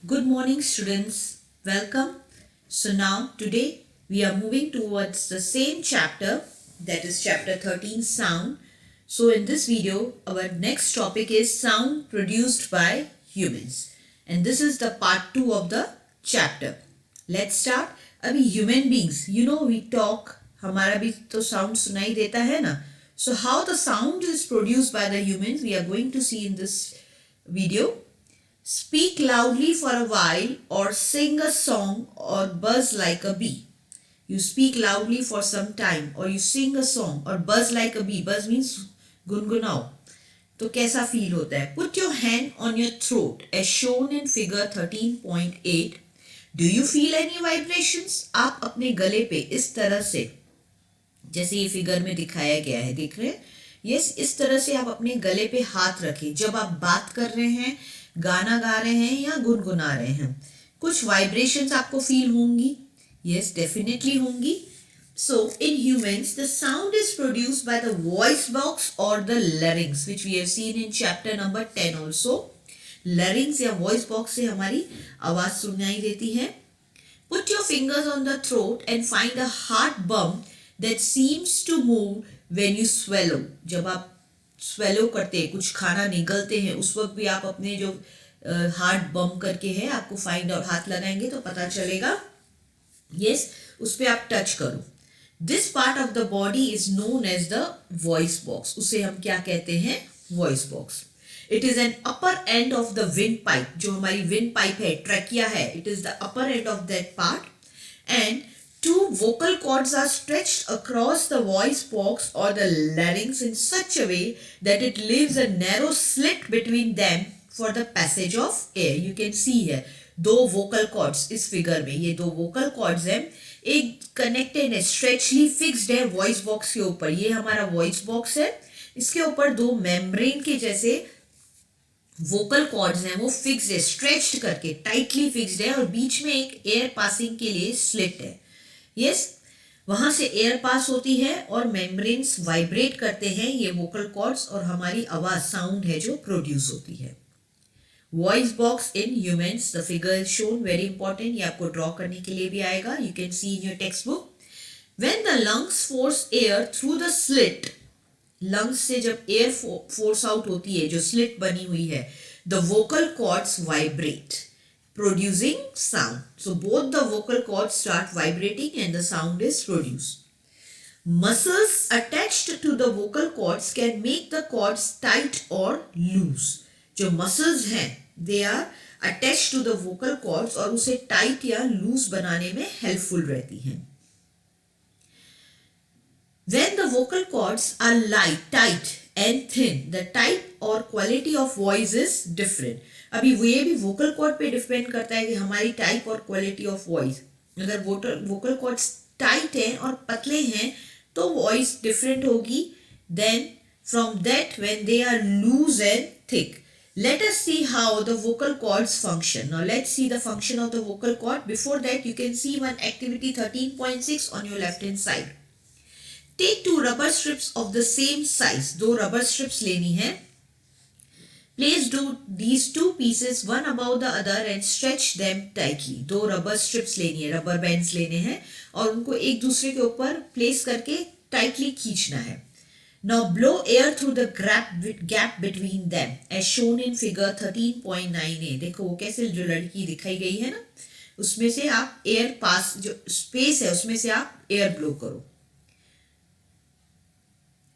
Good morning, students. Welcome. So, now today we are moving towards the same chapter, that is chapter 13, sound. So, in this video, our next topic is sound produced by humans, and this is the part 2 of the chapter. Let's start. अभी human beings, we talk, हमारा भी तो sound सुनाई देता है ना. So, how the sound is produced by the humans, we are going to see in this video. Speak loudly for a while or sing a song or buzz like a bee. You speak loudly for some time or you sing a song or buzz like a bee. Buzz means गुनगुनाओ. तो कैसा feel होता है? Put your hand on your throat as shown in figure 13.8. Do you feel any vibrations? आप अपने गले पे इस तरह से, जैसे ये फिगर में दिखाया गया है, देख रहे हैं? यस, इस तरह से आप अपने गले पे हाथ रखें जब आप बात कर रहे हैं, गाना गा रहे हैं या गुनगुना रहे हैं. कुछ वाइब्रेशंस आपको फील होंगी. यस, डेफिनेटली होंगी. So in humans the sound is produced by the voice box or the larynx, which we have seen in chapter number 10 also. larynx या voice box से हमारी आवाज सुनाई देती है. Put your fingers on the throat and find a heart bump that seems to move when you swallow. जब आप swallow करते हैं, कुछ खाना निगलते हैं, उस वक्त भी आप अपने जो हार्ट बम्प करके है आपको फाइंड आउट, हाथ लगाएंगे तो पता चलेगा. यस, उस पर आप टच करो. This part of the body is known as the voice box. उसे हम क्या कहते हैं? Voice box. It is an upper end of the windpipe. जो हमारी विंड पाइप है, ट्रैकिया है, it is the upper end of that part. And two vocal cords are stretched across the voice box or the larynx in such a way that it leaves a narrow slit between them for the passage of air. You can see here दो vocal cords इस figure में, ये दो vocal cords हैं, एक connected है, स्ट्रेचली fixed है voice box के ऊपर. ये हमारा वॉइस बॉक्स है, इसके ऊपर दो मेम्ब्रेन के जैसे वोकल कॉर्ड्स हैं, वो फिक्स्ड है, स्ट्रेच्ड करके टाइटली फिक्स्ड है, और बीच में एक एयर पासिंग के लिए स्लिट है. यस, वहां से एयर पास होती है और मेम्ब्रेन्स वाइब्रेट करते हैं ये वोकल कॉर्ड्स, और हमारी आवाज साउंड है जो प्रोड्यूस होती है. Voice box in humans, the figure shown, very important, ये आपको ड्रॉ करने के लिए भी आएगा. You can see in your text book. When the lungs force air through the slit, lungs से जब एयर फोर्स आउट होती है, जो स्लिट बनी हुई है, the vocal cords vibrate, producing sound. So both the vocal cords start vibrating and the sound is produced. Muscles attached to the vocal cords can make the cords tight or loose. जो muscles हैं, they are attached to the vocal cords और उसे tight या loose बनाने में helpful रहती हैं. When the vocal cords are light, tight and thin, the type or quality of voice is different. अभी वो ये भी वोकल कॉर्ड पे डिपेंड करता है कि हमारी टाइप और क्वालिटी ऑफ वॉइस. अगर वोकल कॉर्ड्स टाइट हैं और पतले हैं तो वॉइस डिफरेंट होगी than from that when they are loose and thick. Let us see how the vocal cords function. Now let's see the function of the vocal cord. Before that, you can see one activity 13.6 on your left hand side. Take two rubber strips of the same size. दो rubber strips लेनी है. Place these two pieces one above the other and stretch them tightly. दो rubber strips लेनी है, rubber bands लेने हैं और उनको एक दूसरे के ऊपर प्लेस करके टाइटली खींचना है. Now blow air through the gap between them as shown in figure 13.9a. देखो वो कैसे जो लड़की दिखाई गई है ना, उसमें से आप एयर पास, जो स्पेस है उसमें से आप एयर ब्लो करो.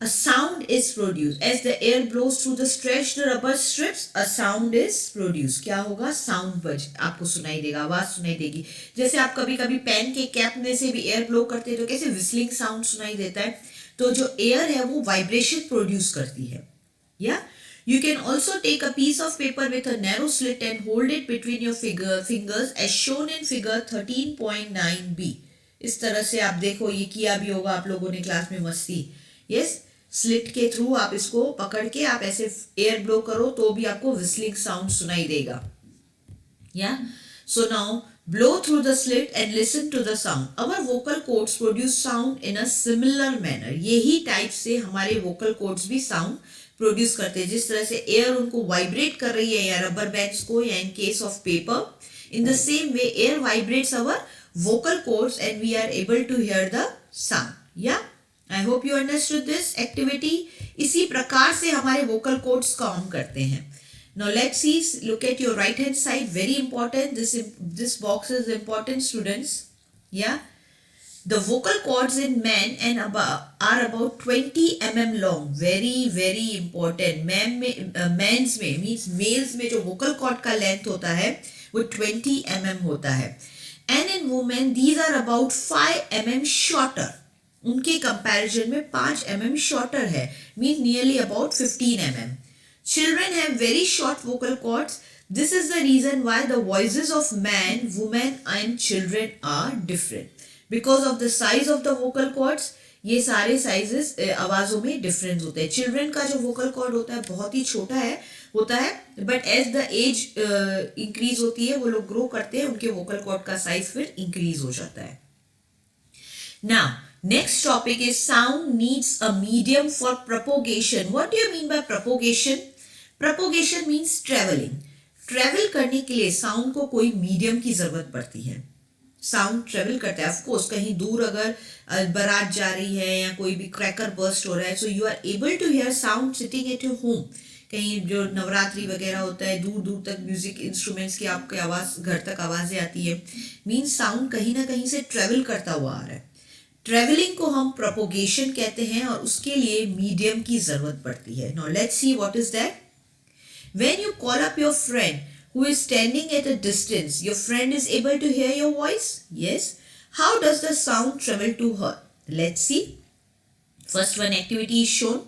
A sound is produced as the air blows through the stretched rubber strips. A sound is produced. क्या होगा? साउंड बज आपको सुनाई देगा, आवाज सुनाई देगी. जैसे आप कभी कभी पेन के कैप में से भी एयर ब्लो करते हैं तो कैसे विस्लिंग साउंड सुनाई देता है. तो जो एयर है वो वाइब्रेशन प्रोड्यूस करती है. या you can also take a piece of paper with a narrow slit and hold it between your fingers as shown in figure 13.9b. इस तरह से आप देखो, ये किया भी होगा आप लोगों ने क्लास में मस्ती. यस, स्लिट के थ्रू आप इसको पकड़ के आप ऐसे एयर ब्लो करो तो भी आपको विस्लिंग साउंड सुनाई देगा. या so now blow through the slit and listen to the sound. Our vocal cords produce sound in a similar manner. यही टाइप से हमारे vocal cords भी sound प्रोड्यूस करते हैं, जिस तरह से एयर उनको वाइब्रेट कर रही है या रबर बैंड्स को, या in case of paper, in the same way air vibrates our vocal cords and we are able to hear the sound. Yeah, I hope you understood this activity. इसी प्रकार से हमारे vocal cords काम करते हैं. Now let's see, look at your right hand side, very important. This box is important, students. Yeah, the vocal cords in men and are about 20 mm long. Very important. Men's में means males में जो vocal cord का length होता है वो 20 mm होता है. And in women these are about 5 mm shorter. उनके comparison में 5 mm shorter है, means nearly about 15 mm. Children have very short vocal cords. This is the reason why the voices of man, women and children are different. Because of the size of the vocal cords, ये सारे sizes आवाज़ों में difference होते हैं. Children का जो vocal cord होता है बहुत ही छोटा होता है, but as the age increase होती है, वो लोग ग्रो करते हैं, उनके वोकल कॉर्ड का साइज फिर इंक्रीज हो जाता है. Now next topic is sound needs a medium for propagation. What do you mean by propagation? Propagation means travelling. Travel करने के लिए साउंड को कोई मीडियम की जरूरत पड़ती है. साउंड ट्रेवल करता है, ऑफ कोर्स कहीं दूर अगर बारात जा रही है या कोई भी क्रैकर बर्स्ट हो रहा है, so you are able to hear sound sitting at your home. कहीं जो नवरात्रि वगैरह होता है, दूर दूर तक म्यूजिक इंस्ट्रूमेंट्स की आपके आवाज़ घर तक आवाज़ें आती है, मीन्स साउंड कहीं ना कहीं से ट्रेवल करता हुआ आ रहा है. ट्रेवलिंग को हम प्रोपोगेशन कहते हैं और उसके लिए मीडियम की ज़रूरत पड़ती है. Now let's see what is that. When you call up your friend who is standing at a distance, your friend is able to hear your voice? Yes. How does the sound travel to her? Let's see. First one activity is shown.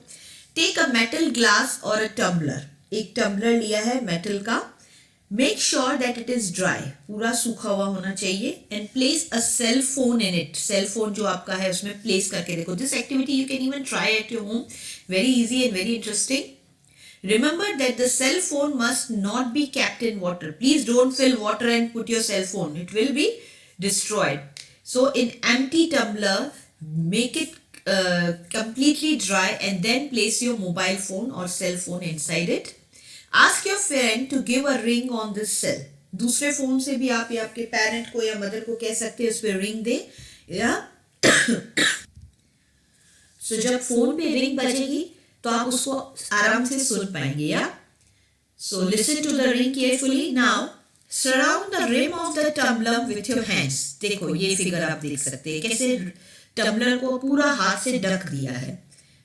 Take a metal glass or a tumbler. एक tumbler लिया है metal का. Make sure that it is dry. पूरा सूखा हुआ होना चाहिए. And place a cell phone in it. Cell phone जो आपका है उसमें place करके देखो. This activity you can even try at your home. Very easy and very interesting. Remember that the cell phone must not be kept in water. Please don't fill water and put your cell phone. It will be destroyed. So in empty tumbler, make it completely dry and then place your mobile phone or cell phone inside it. Ask your friend to give a ring on this cell. दूसरे phone से भी आप या आपके parent को या mother को कह सकते हैं उस पर रिंग दे. या so जब फोन पे रिंग बजेगी तो आप उसको आराम से सुन पाएंगे. या so listen to the ring carefully. Now surround the rim of the tumbler with your hands. देखो ये फिगर आप देख सकते हैं कैसे टम्बलर को पूरा हाथ से ढक दिया है,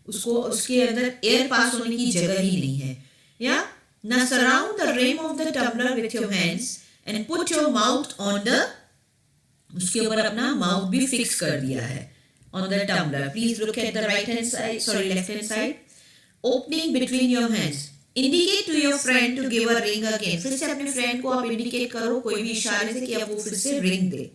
उसको उसके अंदर एयर पास होने की जगह ही नहीं है. या now surround the rim of the tumbler with your hands and put your mouth on the, उसके ऊपर अपना माउथ भी फिक्स कर दिया है on the tumbler. Please look at the right hand side, left hand side. Opening between your hands. Indicate to your friend to give a ring again. फिर से अपने फ्रेंड को आप इंडिकेट करो कोई भी इशारे से कि आप वो फिर से ring they.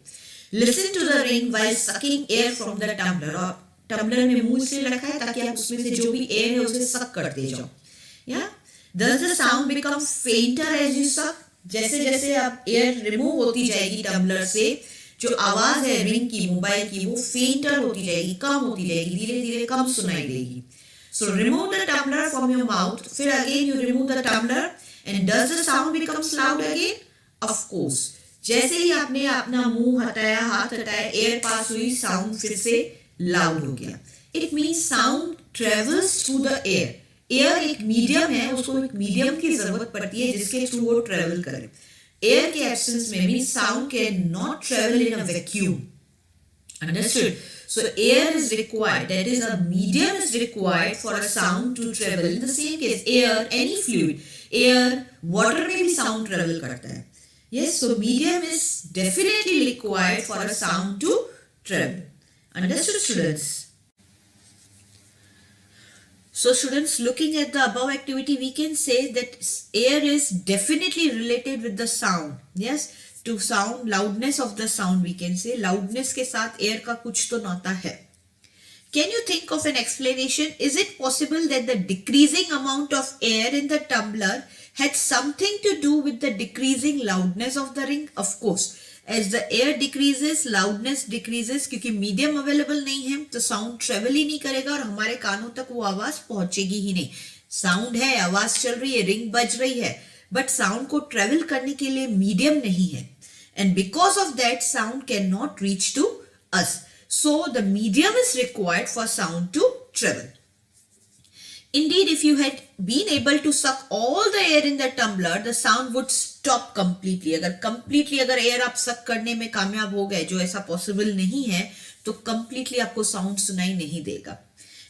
Listen to the ring while sucking air from the tumbler. और टम्बलर में मुंह से रखा है ताकि आप उसमें से जो भी एयर है उसे सक करते जाओ. Yeah? Does the sound become fainter as you suck? जैसे जैसे आप एयर रिमूव होती जाएगी टम्बलर से, जो आवाज है रिंग की, मोबाइल की, वो फेंटर होती जाएगी, कम होती जाएगी, धीरे धीरे कम सुनाई देगी. So remove the tumbler from your mouth. फिर again you remove the tumbler and does the sound becomes loud again? Of course. जैसे ही आपने अपना मुंह हटाया, हाथ हटाया, एयर पास हुई, साउंड फिर से लाउड हो गया. It means sound travels through the air. Air एक मीडियम है, उसको एक मीडियम की जरूरत पड़ती है जिसके थ्रू वो ट्रेवल करे. एयर के एब्सेंस में भी sound can not travel in a vacuum. Understood? So air is required, that is a medium is required for a sound to travel. In the same case, air, any fluid, air, water में भी sound travel करता है. Yes, so medium is definitely required for a sound to travel. Understood, students? So students, looking at the above activity, we can say that air is definitely related with the sound. Yes. To sound, loudness of the sound we can say. Loudness के साथ air का कुछ तो नाता है. Can you think of an explanation? Is it possible that the decreasing amount of air in the tumbler had something to do with the decreasing loudness of the ring? Of course. As the air decreases, loudness decreases. क्योंकि medium available नहीं है तो sound travel ही नहीं करेगा और हमारे कानों तक वो आवाज पहुंचेगी ही नहीं. साउंड है, आवाज चल रही है, रिंग बज रही है, बट साउंड को ट्रेवल करने के लिए मीडियम नहीं है, and because of that sound can not reach to us. So the medium is required for sound to travel. Indeed, if you had been able to suck all the air in the tumbler, the sound would stop completely. अगर air आप suck करने में कामयाब हो गए, जो ऐसा possible नहीं है, तो completely आपको sound सुनाई नहीं देगा.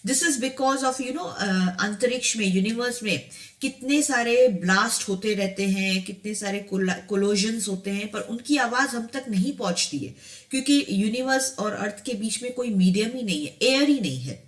This is because of अंतरिक्ष में, यूनिवर्स में कितने सारे ब्लास्ट होते रहते हैं, कितने सारे कोलोजन्स होते हैं, पर उनकी आवाज हम तक नहीं पहुंचती है, क्योंकि यूनिवर्स और अर्थ के बीच में कोई मीडियम ही नहीं है, एयर ही नहीं है.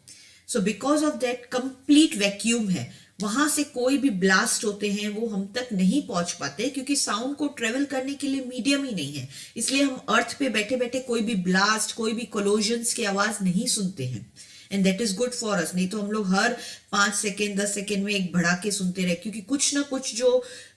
So because of that complete vacuum है, वहां से कोई भी ब्लास्ट होते हैं वो हम तक नहीं पहुंच पाते, क्योंकि साउंड को ट्रेवल करने के लिए मीडियम ही नहीं है. इसलिए हम अर्थ पे बैठे बैठे कोई भी ब्लास्ट, कोई भी कोलोजन्स की आवाज नहीं सुनते हैं. And that is good for us. नहीं तो हम लोग हर 5 सेकेंड 10 सेकेंड में एक भड़ाके सुनते रहे, क्योंकि कुछ ना कुछ जो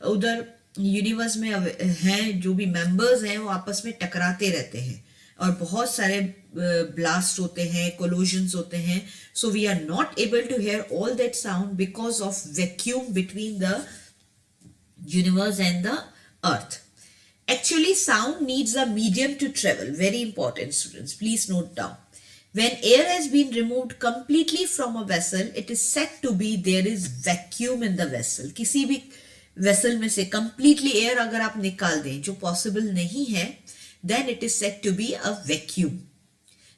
उधर यूनिवर्स में हैं, जो भी मेंबर्स हैं, वो आपस में टकराते रहते हैं, और बहुत सारे ब्लास्ट होते हैं, कोलोजन्स होते हैं. So we are not able to hear all that sound because of vacuum between the universe and the earth. Actually, sound needs a medium to travel. Very important, students. Please note down. When air has been removed completely from a vessel, it is said to be there is vacuum in the vessel. किसी भी vessel में से completely air अगर आप निकाल दें, जो possible नहीं है, then it is said to be a vacuum.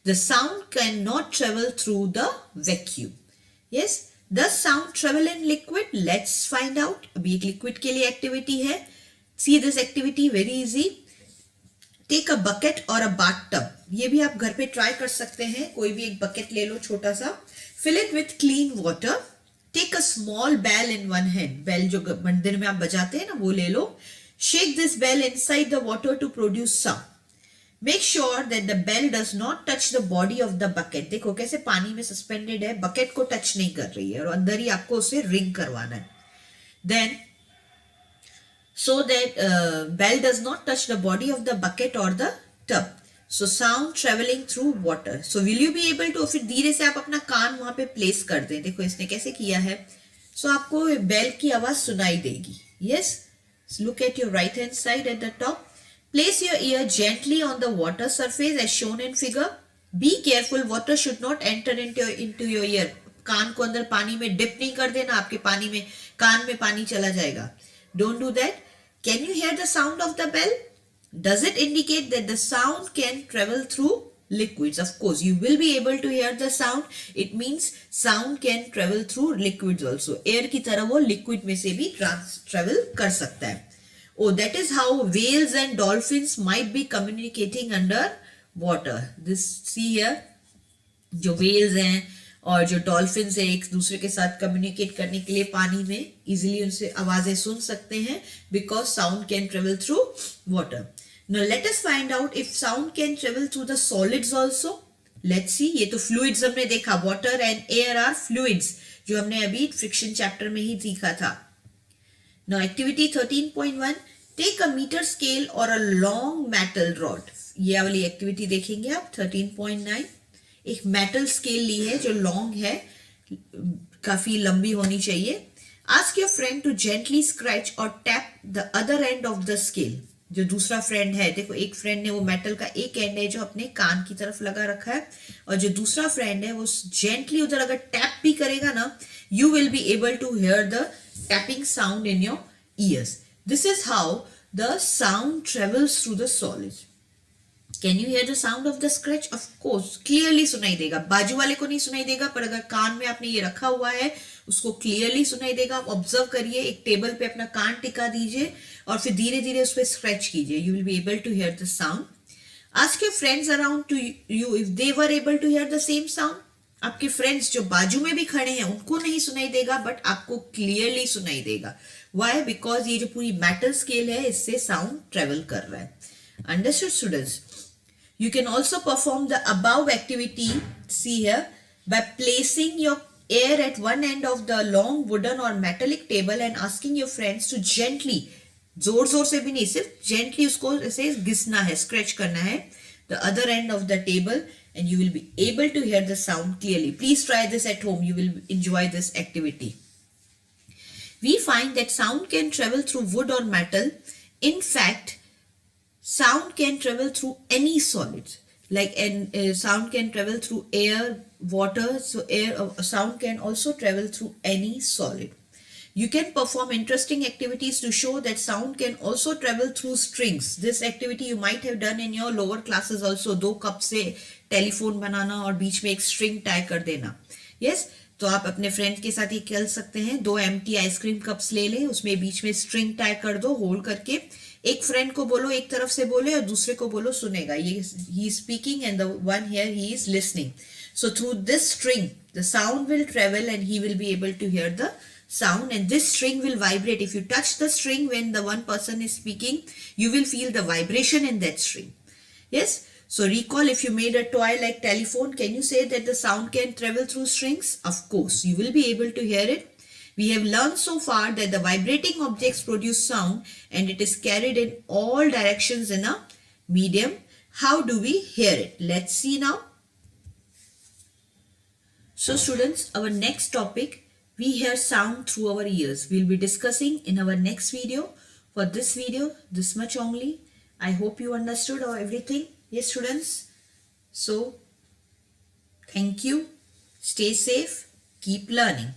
The sound cannot travel through the vacuum. Yes, does sound travel in liquid? Let's find out. अभी एक liquid के लिए activity है. See this activity, very easy. Take a bucket or a bathtub. ये भी आप घर पे try कर सकते हैं. कोई भी एक bucket ले लो छोटा सा. Fill it with clean water. Take a small bell in one hand. Bell जो मंदिर में आप बजाते हैं ना, वो ले लो. Shake this bell inside the water to produce sound. Make sure that the bell does not touch the body of the bucket. देखो कैसे पानी में suspended है, bucket को touch नहीं कर रही है, और अंदर ही आपको उसे ring करवाना है. Then so that bell does not touch the body of the bucket or the tub. So sound traveling through water. So will you be able to, फिर धीरे से आप अपना कान वहां पे place कर दें. देखो इसने कैसे किया है. So आपको बेल की आवाज सुनाई देगी. Yes, so look at your right hand side at the top. Place your ear gently on the water surface as shown in figure. Be careful, water should not enter into your ear. कान को अंदर पानी में dip नहीं कर देना, आपके पानी में, कान में पानी चला जाएगा. Don't do that. Can you hear the sound of the bell? Does it indicate that the sound can travel through liquids? Of course, you will be able to hear the sound. It means sound can travel through liquids also. Air की तरह वो liquid में से भी travel कर सकता है. Oh, that is how whales and dolphins might be communicating under water. This, see here, जो whales हैं और जो dolphins हैं, एक दूसरे के साथ communicate करने के लिए पानी में easily उनसे आवाजें सुन सकते हैं, because sound can travel through water. Now let us find out if sound can travel through the solids also. Let's see. ये तो fluids हमने देखा, water and air are fluids, जो हमने अभी friction chapter में ही सीखा था. Now activity 13.1, take a meter scale or a long metal rod. ये वाली activity देखेंगे आप. 13.9, एक metal scale ली है जो long है, काफी लंबी होनी चाहिए. Ask your friend to gently scratch or tap the other end of the scale. जो दूसरा फ्रेंड है, देखो एक फ्रेंड ने वो मेटल का एक एंड है जो अपने कान की तरफ लगा रखा है, और जो दूसरा फ्रेंड है वो जेंटली उधर अगर टैप भी करेगा ना, you will be able to hear the tapping sound in your ears. This is how the sound travels through the solid. Can you hear the sound of the scratch? Of course, clearly सुनाई देगा. बाजू वाले को नहीं सुनाई देगा, पर अगर कान में आपने ये रखा हुआ है उसको क्लियरली सुनाई देगा. आप ऑब्जर्व करिए, एक टेबल पे अपना कान टिका दीजिए और फिर धीरे धीरे उस पर स्क्रैच कीजिए. You will be able to hear the sound. Ask your friends around to you if they were able to hear the same sound. आपके फ्रेंड्स जो बाजू में भी खड़े हैं उनको नहीं सुनाई देगा, बट आपको क्लियरली सुनाई देगा. वाई? बिकॉज ये जो पूरी मेटल स्केल है, इससे साउंड ट्रेवल कर रहा है. Understood students? You can also perform the above activity, see here, by placing your ear at one end of the long wooden or metallic table and asking your friends to gently, जोर जोर से भी नहीं, सिर्फ gently उसको ऐसे घिसना है, scratch करना है, the other end of the table, and you will be able to hear the sound clearly. Please try this at home. You will enjoy this activity. we find that sound can travel through wood or metal. In fact, sound can travel through any solid, like sound can travel through air, water. So sound can also travel through any solid. You can perform interesting activities to show that sound can also travel through strings. This activity you might have done in your lower classes also. दो cup से telephone बनाना और बीच में एक string tie कर देना. Yes, तो आप अपने फ्रेंड के साथ ये कर सकते हैं. दो एम्प्टी आइसक्रीम कप्स ले लें, उसमें बीच में स्ट्रिंग टाई कर दो होल्ड करके. एक फ्रेंड को बोलो एक तरफ से बोले और दूसरे को बोलो सुनेगा. ये he is speaking and the one here he is listening. So through this string, the sound will travel and he will be able to hear the sound, and this string will vibrate. If you touch the string when the one person is speaking, you will feel the vibration in that string. Yes. So recall, if you made a toy like telephone, can you say that the sound can travel through strings? Of course, you will be able to hear it. We have learned so far that the vibrating objects produce sound and it is carried in all directions in a medium. How do we hear it? Let's see now. So students, our next topic, we hear sound through our ears. We'll be discussing in our next video. For this video, this much only. I hope you understood everything. Yes students. So, thank you. Stay safe. Keep learning.